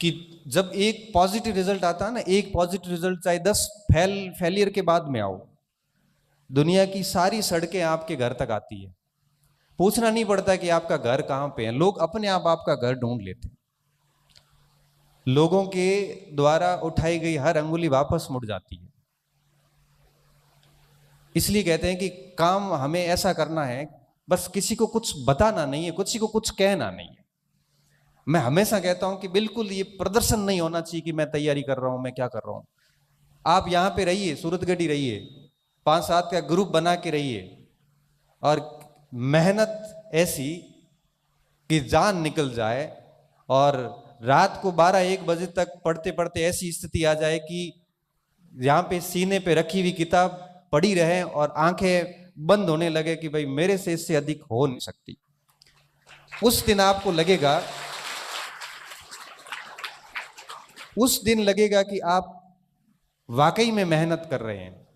कि जब एक पॉजिटिव रिजल्ट आता है ना, एक पॉजिटिव रिजल्ट चाहे 10 फेलियर के बाद में आओ, दुनिया की सारी सड़कें आपके घर तक आती है। पूछना नहीं पड़ता कि आपका घर कहां पे है, लोग अपने आप आपका घर ढूंढ लेते हैं। लोगों के द्वारा उठाई गई हर अंगुली वापस मुड़ जाती है। इसलिए कहते हैं कि काम हमें ऐसा करना है, बस किसी को कुछ बताना नहीं है, किसी को कुछ कहना नहीं है। मैं हमेशा कहता हूं कि बिल्कुल ये प्रदर्शन नहीं होना चाहिए कि मैं तैयारी कर रहा हूं, मैं क्या कर रहा हूं। आप यहां पे रहिए, सूरतगढ़ी रहिए, 5-7 का ग्रुप बना के रहिए, और मेहनत ऐसी कि जान निकल जाए, और रात को 12-1 बजे तक पढ़ते पढ़ते ऐसी स्थिति आ जाए कि यहां पे सीने पे रखी हुई किताब पड़ी रहे और आंखें बंद होने लगे कि भाई मेरे से इससे अधिक हो नहीं सकती। उस दिन आपको लगेगा, उस दिन लगेगा कि आप वाकई में मेहनत कर रहे हैं।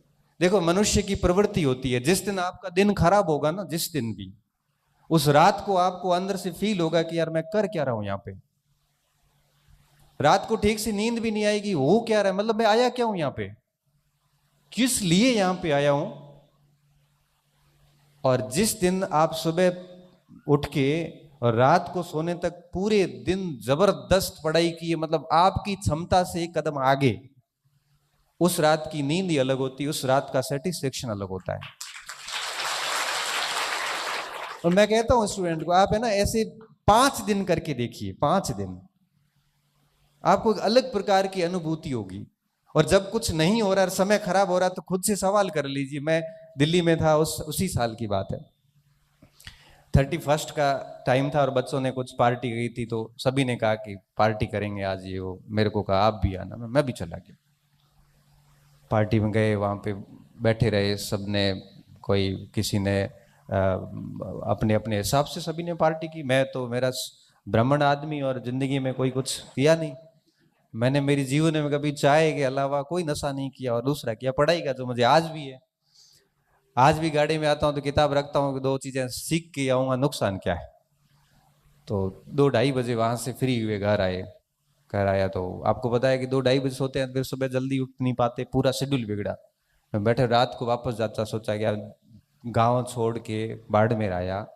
देखो, मनुष्य की प्रवृत्ति होती है, जिस दिन आपका दिन खराब होगा ना, जिस दिन भी, उस रात को आपको अंदर से फील होगा कि यार मैं कर क्या रहा हूं यहां पे। रात को ठीक से नींद भी नहीं आएगी, हो क्या रहा है, मतलब मैं आया क्या हूं यहां पे, किस लिए यहां पे आया हूं। और जिस दिन आप सुबह उठ के और रात को सोने तक पूरे दिन जबरदस्त पढ़ाई की है, मतलब आपकी क्षमता से एक कदम आगे, उस रात की नींद ही अलग होती है, उस रात का सेटिस्फेक्शन अलग होता है। और मैं कहता हूं स्टूडेंट को, आप है ना ऐसे 5 दिन करके देखिए, 5 दिन आपको एक अलग प्रकार की अनुभूति होगी। और जब कुछ नहीं हो रहा, समय खराब हो रहा, तो खुद से सवाल कर लीजिए। मैं दिल्ली में था, उसी साल की बात है, 31 का टाइम था और बच्चों ने कुछ पार्टी गई थी, तो सभी ने कहा कि पार्टी करेंगे आज, ये वो, मेरे को कहा आप भी आना, मैं भी चला गया। पार्टी में गए, वहाँ पे बैठे रहे सबने, कोई किसी ने अपने अपने हिसाब से सभी ने पार्टी की। मैं तो मेरा ब्राह्मण आदमी और जिंदगी में कोई कुछ किया नहीं, मैंने मेरी जीवन में कभी चाय के अलावा कोई नशा नहीं किया, और दूसरा किया पढ़ाई का, जो मुझे आज भी है। आज भी गाड़ी में आता हूँ तो किताब रखता हूँ कि 2 चीजें सीख के आऊंगा, नुकसान क्या है। तो 2-2:30 बजे वहां से फ्री हुए घर आए। घर आया तो आपको पता है कि 2-2:30 बजे सोते हैं, फिर सुबह जल्दी उठ नहीं पाते, पूरा शेड्यूल बिगड़ा। मैं बैठे रात को वापस जाता, सोचा कि यार गाँव छोड़ के बाड़मेर आया,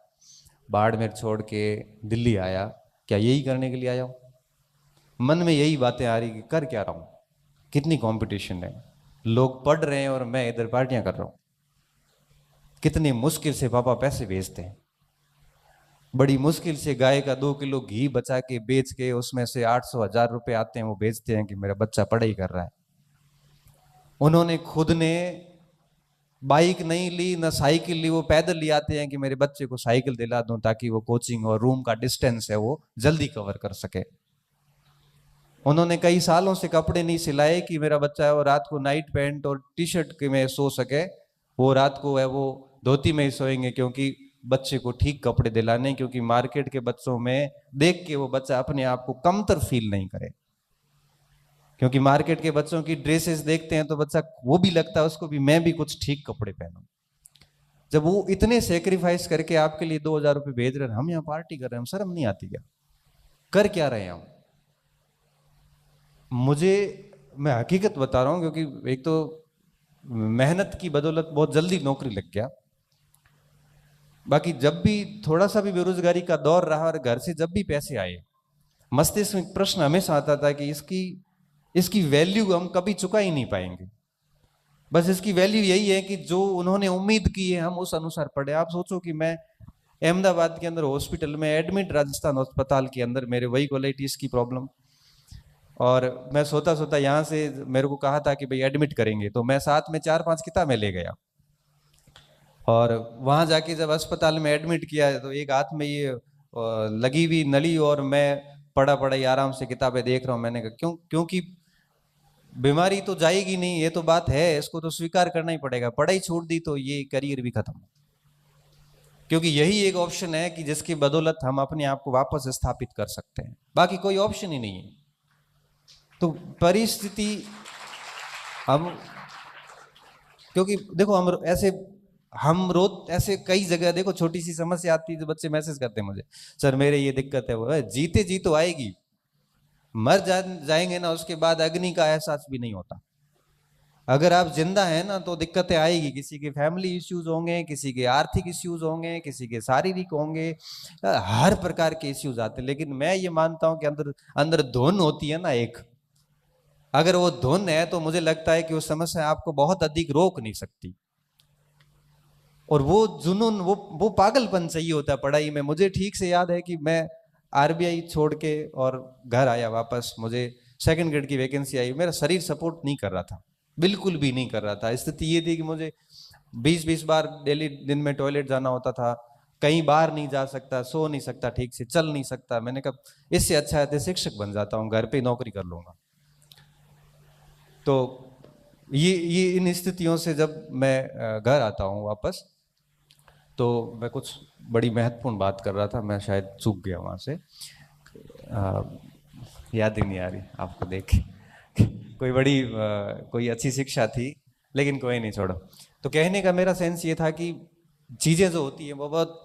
बाड़मेर छोड़ के दिल्ली आया, क्या यही करने के लिए आया हूँ। मन में यही बातें आ रही कि कर क्या रहा हूँ, कितनी कंपटीशन है, लोग पढ़ रहे हैं और मैं इधर पार्टियां कर रहा हूँ। कितनी मुश्किल से पापा पैसे भेजते हैं, बड़ी मुश्किल से गाय का 2 किलो घी बचा के बेच के उसमें से 800-1000 रुपए आते हैं, वो बेचते हैं कि मेरा बच्चा पढ़ाई कर रहा है। उन्होंने खुद ने बाइक नहीं ली, ना साइकिल ली, वो पैदल ले आते हैं कि मेरे बच्चे को साइकिल दिला दूं ताकि वो कोचिंग और रूम का डिस्टेंस है वो जल्दी कवर कर सके। उन्होंने कई सालों से कपड़े नहीं सिलाए कि मेरा बच्चा है वो रात को नाइट पैंट और टी शर्ट के में सो सके, वो रात को है वो धोती में ही सोएंगे, क्योंकि बच्चे को ठीक कपड़े दिलाने, क्योंकि मार्केट के बच्चों में देख के वो बच्चा अपने आप को कमतर फील नहीं करे। क्योंकि मार्केट के बच्चों की ड्रेसेस देखते हैं तो बच्चा वो भी लगता है उसको भी मैं भी कुछ ठीक कपड़े पहनूं। जब वो इतने सेक्रीफाइस करके आपके लिए 2000 रुपए भेज रहे हैं, हम यहाँ पार्टी कर रहे हैं, हम शर्म नहीं आती क्या, कर क्या रहे हैं हम। मुझे, मैं हकीकत बता रहा हूं, क्योंकि एक तो मेहनत की बदौलत बहुत जल्दी नौकरी लग गया, बाकी जब भी थोड़ा सा भी बेरोजगारी का दौर रहा और घर से जब भी पैसे आए, मस्तिष्क में प्रश्न हमेशा आता था कि इसकी इसकी वैल्यू हम कभी चुका ही नहीं पाएंगे। बस इसकी वैल्यू यही है कि जो उन्होंने उम्मीद की है हम उस अनुसार पढ़े। आप सोचो कि मैं अहमदाबाद के अंदर हॉस्पिटल में एडमिट, राजस्थान अस्पताल के अंदर, मेरे वही कोलाइटिस की प्रॉब्लम, और मैं सोता सोता यहाँ से मेरे को कहा था कि भाई एडमिट करेंगे, तो मैं साथ में 4-5 किताबें ले गया, और वहां जाके जब अस्पताल में एडमिट किया तो एक हाथ में ये लगी हुई नली, और मैं पढ़ा ही आराम से किताबें देख रहा हूँ। मैंने कहा क्यों, क्योंकि बीमारी तो जाएगी नहीं, ये तो बात है, इसको तो स्वीकार करना ही पड़ेगा। पढ़ाई छोड़ दी तो ये करियर भी खत्म, क्योंकि यही एक ऑप्शन है कि जिसकी बदौलत हम अपने आप को वापस स्थापित कर सकते हैं, बाकी कोई ऑप्शन ही नहीं है। तो परिस्थिति हम, क्योंकि देखो हम रोज ऐसे कई जगह देखो, छोटी सी समस्या आती है तो बच्चे मैसेज करते हैं मुझे, सर मेरे ये दिक्कत है, वो है, जीते जी तो आएगी। जाएंगे ना, उसके बाद अग्नि का एहसास भी नहीं होता। अगर आप जिंदा हैं ना तो दिक्कतें आएगी, किसी के फैमिली इश्यूज होंगे, किसी के आर्थिक इश्यूज होंगे, किसी के शारीरिक होंगे, हर प्रकार के इश्यूज आते हैं। लेकिन मैं ये मानता हूं कि अंदर अंदर धुन होती है ना एक, अगर वो धुन है तो मुझे लगता है कि वो समस्या आपको बहुत अधिक रोक नहीं सकती। और वो जुनून, वो पागलपन चाहिए होता है पढ़ाई में। मुझे ठीक से याद है कि मैं आरबीआई छोड़ के और घर आया वापस, मुझे सेकंड ग्रेड की वैकेंसी आई, मेरा शरीर सपोर्ट नहीं कर रहा था, बिल्कुल भी नहीं कर रहा था। स्थिति ये थी कि मुझे 20-20 बार डेली दिन में टॉयलेट जाना होता था, कहीं बाहर नहीं जा सकता, सो नहीं सकता, ठीक से चल नहीं सकता। मैंने कहा इससे अच्छा है शिक्षक बन जाता हूँ, घर पे नौकरी कर लूंगा। तो ये इन स्थितियों से जब मैं घर आता हूँ वापस, तो मैं कुछ बड़ी महत्वपूर्ण बात कर रहा था, मैं शायद चूक गया वहाँ से, याद ही नहीं आ रही आपको देख के। कोई बड़ी कोई अच्छी शिक्षा थी, लेकिन कोई नहीं, छोड़ो। तो कहने का मेरा सेंस ये था कि चीज़ें जो होती हैं वो बहुत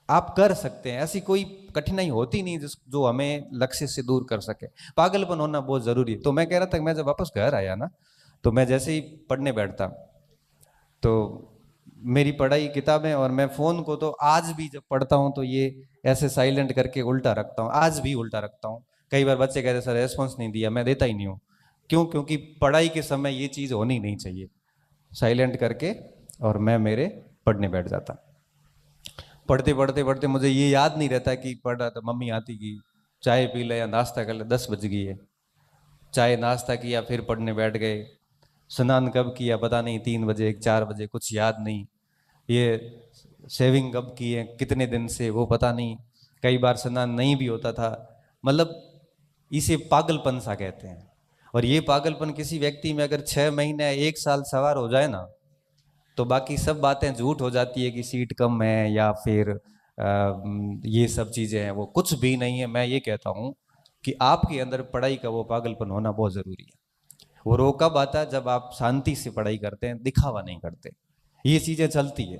आप कर सकते हैं, ऐसी कोई कठिनाई होती नहीं जो हमें लक्ष्य से दूर कर सके। पागलपन होना बहुत जरूरी है। तो मैं कह रहा था कि मैं जब वापस घर आया ना, तो मैं जैसे ही पढ़ने बैठता तो मेरी पढ़ाई किताबें, और मैं फोन को तो आज भी जब पढ़ता हूँ तो ये ऐसे साइलेंट करके उल्टा रखता हूँ, आज भी उल्टा रखता हूँ। कई बार बच्चे कहते सर रेस्पॉन्स नहीं दिया, मैं देता ही नहीं हूँ। क्यों? क्योंकि पढ़ाई के समय ये चीज़ होनी नहीं चाहिए। साइलेंट करके और मैं मेरे पढ़ने बैठ जाता। पढ़ते पढ़ते पढ़ते मुझे ये याद नहीं रहता कि पढ़ रहा था, मम्मी आती की चाय पी ले या नाश्ता कर ले, 10 बज गई है। चाय नाश्ता किया, फिर पढ़ने बैठ गए। स्नान कब किया पता नहीं, 3 बजे 4 बजे, कुछ याद नहीं। ये शेविंग कब की है, कितने दिन से, वो पता नहीं। कई बार स्नान नहीं भी होता था। मतलब इसे पागलपन सा कहते हैं। और ये पागलपन किसी व्यक्ति में अगर 6 महीने 1 साल सवार हो जाए ना, तो बाकी सब बातें झूठ हो जाती है कि सीट कम है या फिर ये सब चीजें हैं, वो कुछ भी नहीं है। मैं ये कहता हूँ कि आपके अंदर पढ़ाई का वो पागलपन होना बहुत जरूरी है। वो रोग कब आता है? जब आप शांति से पढ़ाई करते हैं, दिखावा नहीं करते। ये चीजें चलती है।